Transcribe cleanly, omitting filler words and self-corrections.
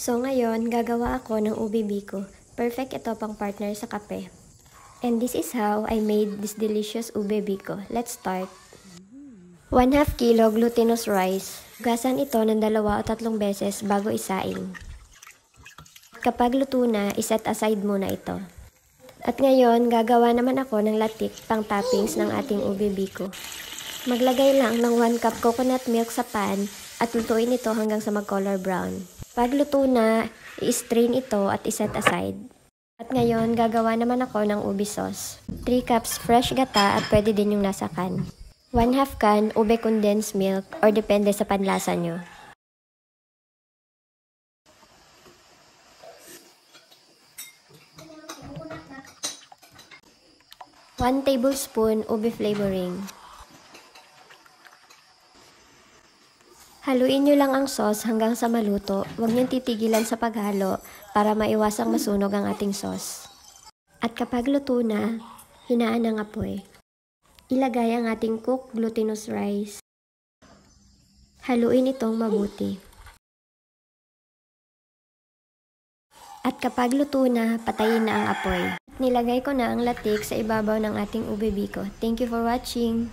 So ngayon, gagawa ako ng ube biko. Perfect ito pang partner sa kape. And this is how I made this delicious ube biko. Let's start. 1/2 kilo glutinous rice. Hugasan ito ng 2 o 3 beses bago isaing. Kapag luto na, iset aside muna ito. At ngayon, gagawa naman ako ng latik pang toppings ng ating ube biko. Maglagay lang ng 1 cup coconut milk sa pan at lutuin ito hanggang sa mag-color brown. Pag luto na, i-strain ito at iset aside. At ngayon, gagawa naman ako ng ube sauce. 3 cups fresh gata at pwede din yung nasa can. 1/2 can ube condensed milk or depende sa panlasa nyo. One tablespoon ube flavoring. Haluin nyo lang ang sauce hanggang sa maluto. Huwag nyo titigilan sa paghalo para maiwasang masunog ang ating sauce. At kapag luto na, hinaan ang apoy. Ilagay ang ating cooked glutinous rice. Haluin itong mabuti. At kapag luto na, patayin na ang apoy. Nilagay ko na ang latik sa ibabaw ng ating ube biko. Thank you for watching!